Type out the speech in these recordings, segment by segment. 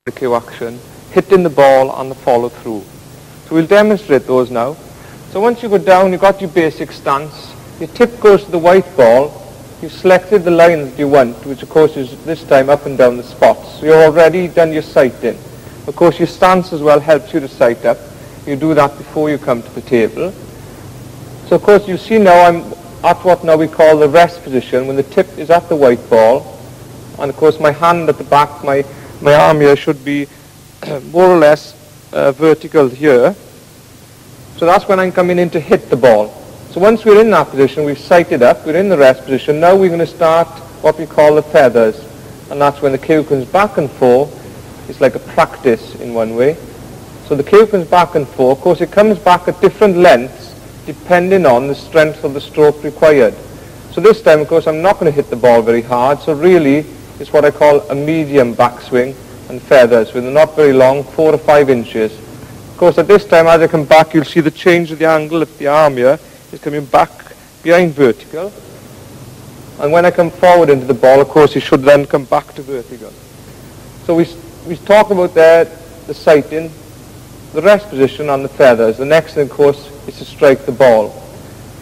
the cue action, hitting the ball on the follow through. So we'll demonstrate those now. So once you go down, you've got your basic stance. Your tip goes to the white ball. You've selected the line that you want, which of course is this time up and down the spots. So you've already done your sighting. Of course your stance as well helps you to sight up. You do that before you come to the table. So of course you see now I'm at what now we call the rest position, when the tip is at the white ball. And of course my hand at the back, my arm here should be more or less vertical here. So that's when I'm coming in to hit the ball. So once we're in that position, we've sighted up, we're in the rest position. Now we're going to start what we call the feathers. And that's when the cue comes back and forth. It's like a practice in one way. So the cue comes back and forth. Of course, it comes back at different lengths depending on the strength of the stroke required. So this time, of course, I'm not going to hit the ball very hard. So really, it's what I call a medium backswing and feathers. They're not very long, 4 to 5 inches. Of course, at this time, as I come back, you'll see the change of the angle of the arm here is coming back behind vertical. And when I come forward into the ball, of course, it should then come back to vertical. So we talked about there the sighting, the rest position on the feathers. The next thing, of course, is to strike the ball.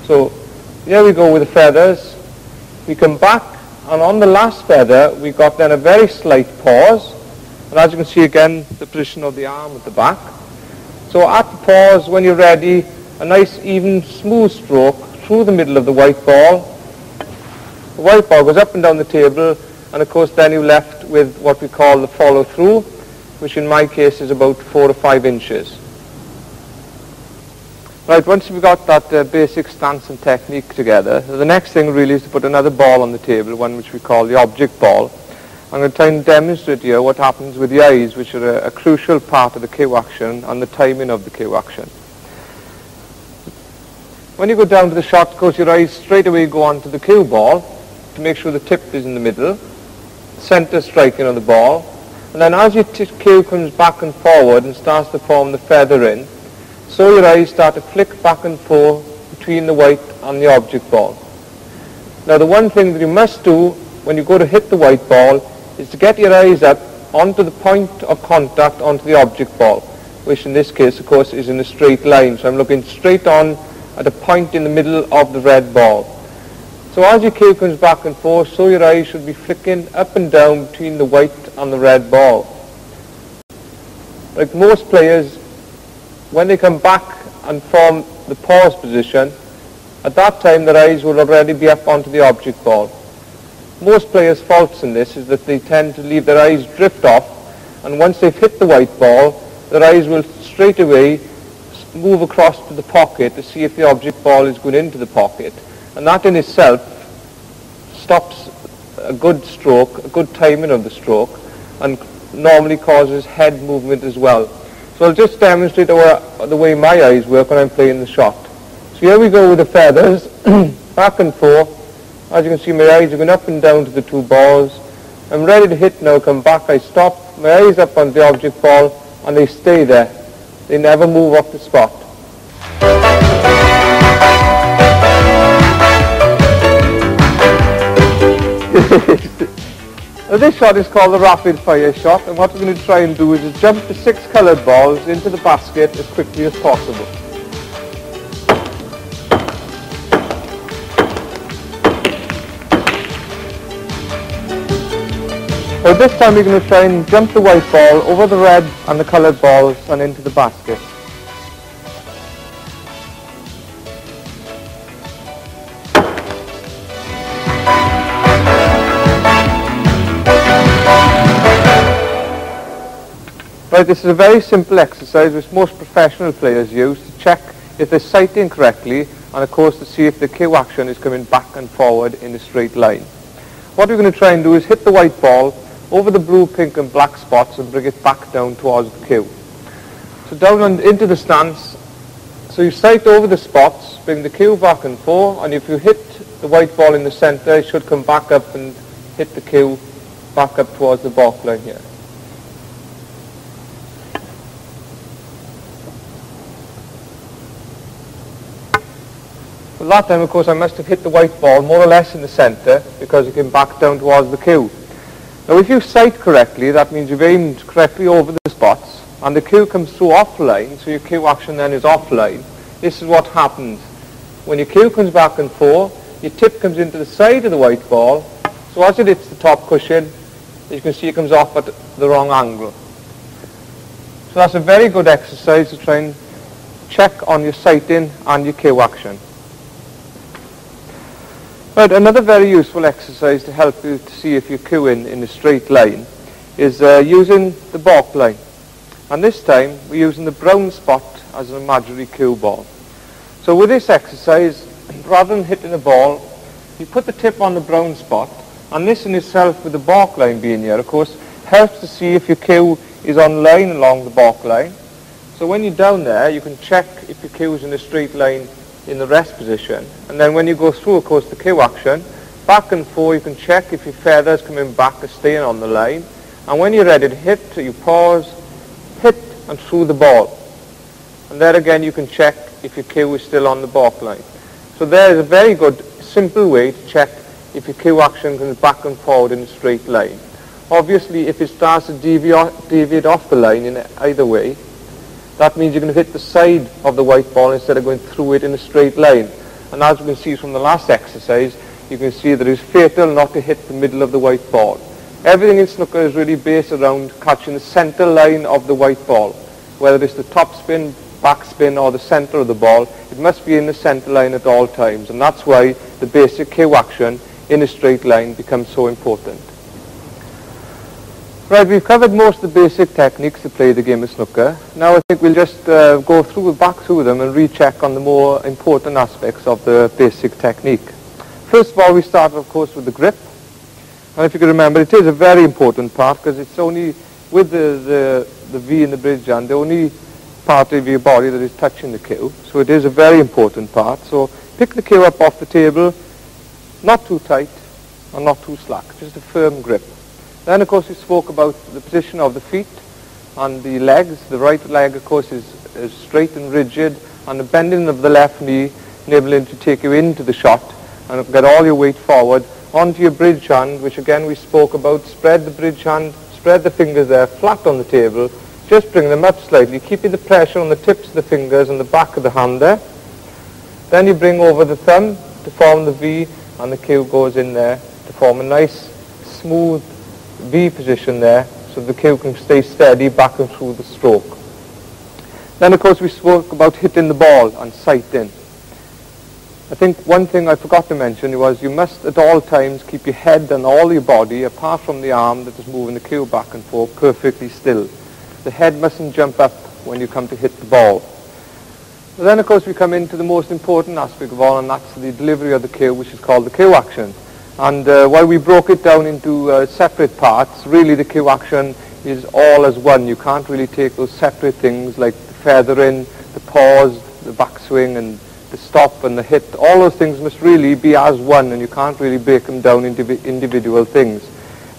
So here we go with the feathers. We come back, and on the last feather, we got then a very slight pause. And as you can see again, the position of the arm at the back. So at the pause, when you're ready, a nice, even, smooth stroke through the middle of the white ball. The white ball goes up and down the table, and of course then you're left with what we call the follow-through, which in my case is about 4 to 5 inches. Right, once we've got that basic stance and technique together, the next thing really is to put another ball on the table, one which we call the object ball. I'm going to try and demonstrate here what happens with the eyes, which are a crucial part of the cue action and the timing of the cue action. When you go down to the shot, of course, your eyes straight away go on to the cue ball to make sure the tip is in the middle, center striking on the ball, and then as your cue comes back and forward and starts to form the feather in, so your eyes start to flick back and forth between the white and the object ball. Now the one thing that you must do when you go to hit the white ball is to get your eyes up onto the point of contact onto the object ball, which in this case, of course, is in a straight line. So I'm looking straight on at a point in the middle of the red ball. So as your cue comes back and forth, so your eyes should be flicking up and down between the white and the red ball. Like most players, when they come back and form the pause position, at that time their eyes will already be up onto the object ball. Most players' faults in this is that they tend to leave their eyes drift off, and once they've hit the white ball, their eyes will straight away move across to the pocket to see if the object ball is going into the pocket. And that in itself stops a good stroke, a good timing of the stroke, and normally causes head movement as well. So I'll just demonstrate the way my eyes work when I'm playing the shot. So here we go with the feathers, back and forth. As you can see, my eyes are going up and down to the two balls. I'm ready to hit now, come back, I stop, my eyes up on the object ball, and they stay there. They never move off the spot. Now this shot is called the rapid fire shot, and what we're going to try and do is to jump the 6 coloured balls into the basket as quickly as possible. So this time we're going to try and jump the white ball over the red and the coloured balls and into the basket. Right, this is a very simple exercise which most professional players use to check if they're sighting correctly, and of course to see if the cue action is coming back and forward in a straight line. What we're going to try and do is hit the white ball over the blue, pink and black spots and bring it back down towards the cue. So down and into the stance. So you sight over the spots, bring the cue back and forth, and if you hit the white ball in the centre, it should come back up and hit the cue back up towards the baulk line here. Well, that time, of course, I must have hit the white ball more or less in the centre because it came back down towards the cue. Now if you sight correctly, that means you've aimed correctly over the spots, and the cue comes through offline, so your cue action then is offline. This is what happens. When your cue comes back and forth, your tip comes into the side of the white ball, so as it hits the top cushion, you can see it comes off at the wrong angle. So that's a very good exercise to try and check on your sighting and your cue action. Right, another very useful exercise to help you to see if you're cueing in a straight line is using the balk line. And this time we're using the brown spot as an imaginary cue ball. So with this exercise, rather than hitting the ball, you put the tip on the brown spot, and this in itself, with the balk line being here, of course, helps to see if your cue is on line along the balk line. So when you're down there, you can check if your cue is in a straight line in the rest position. And then when you go through, of course, the cue action, back and forth, you can check if your feathers coming back are staying on the line. And when you're ready to hit, you pause, hit, and through the ball. And there again, you can check if your cue is still on the balk line. So there is a very good, simple way to check if your cue action comes back and forward in a straight line. Obviously, if it starts to deviate off the line in either way, that means you're going to hit the side of the white ball instead of going through it in a straight line. And as you can see from the last exercise, you can see that it's fatal not to hit the middle of the white ball. Everything in snooker is really based around catching the center line of the white ball. Whether it's the top spin, back spin, or the center of the ball, it must be in the center line at all times. And that's why the basic cue action in a straight line becomes so important. Right, we've covered most of the basic techniques to play the game of snooker. Now I think we'll just go back through them and recheck on the more important aspects of the basic technique. First of all, we start, of course, with the grip. And if you can remember, it is a very important part because it's only with the V in the bridge hand, the only part of your body that is touching the cue. So it is a very important part. So pick the cue up off the table, not too tight and not too slack, just a firm grip. Then, of course, we spoke about the position of the feet and the legs. The right leg, of course, is straight and rigid, and the bending of the left knee enabling to take you into the shot and get all your weight forward onto your bridge hand, which again we spoke about. Spread the bridge hand, spread the fingers there flat on the table, just bring them up slightly, keeping the pressure on the tips of the fingers and the back of the hand there. Then you bring over the thumb to form the V, and the cue goes in there to form a nice smooth V position there, so the cue can stay steady back and through the stroke. Then, of course, we spoke about hitting the ball and sighting. I think one thing I forgot to mention was you must at all times keep your head and all your body, apart from the arm that is moving the cue back and forth, perfectly still. The head mustn't jump up when you come to hit the ball. But then, of course, we come into the most important aspect of all, and that's the delivery of the cue, which is called the cue action. And while we broke it down into separate parts, really the cue action is all as one. You can't really take those separate things like the feathering, the pause, the backswing, and the stop and the hit. All those things must really be as one, and you can't really break them down into individual things.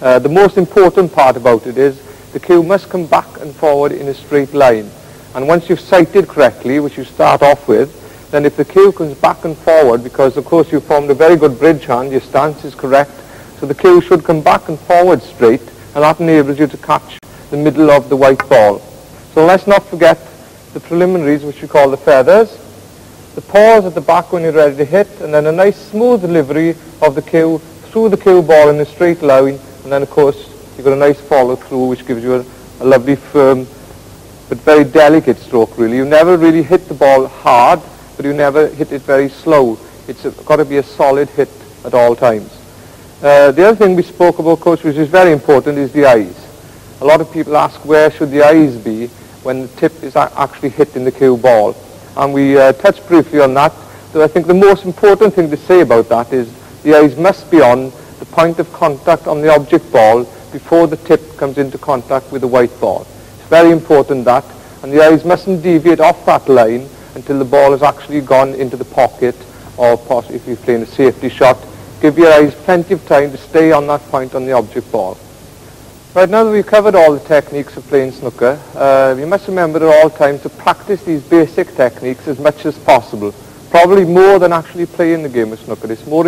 The most important part about it is the cue must come back and forward in a straight line. And once you've sighted correctly, which you start off with, then if the cue comes back and forward, because of course you formed a very good bridge hand, your stance is correct, so the cue should come back and forward straight, and that enables you to catch the middle of the white ball. So let's not forget the preliminaries, which we call the feathers, the pause at the back when you're ready to hit, and then a nice smooth delivery of the cue through the cue ball in a straight line, and then of course you've got a nice follow through, which gives you a lovely firm but very delicate stroke really. You never really hit the ball hard, but you never hit it very slow. It's got to be a solid hit at all times. The other thing we spoke about, coach, which is very important, is the eyes. A lot of people ask where should the eyes be when the tip is actually hitting the cue ball. And we touched briefly on that. So I think the most important thing to say about that is the eyes must be on the point of contact on the object ball before the tip comes into contact with the white ball. It's very important that, and the eyes mustn't deviate off that line until the ball has actually gone into the pocket, or possibly if you're playing a safety shot, give your eyes plenty of time to stay on that point on the object ball. Right, now that we've covered all the techniques of playing snooker, you must remember at all times to practice these basic techniques as much as possible. Probably more than actually playing the game of snooker. It's more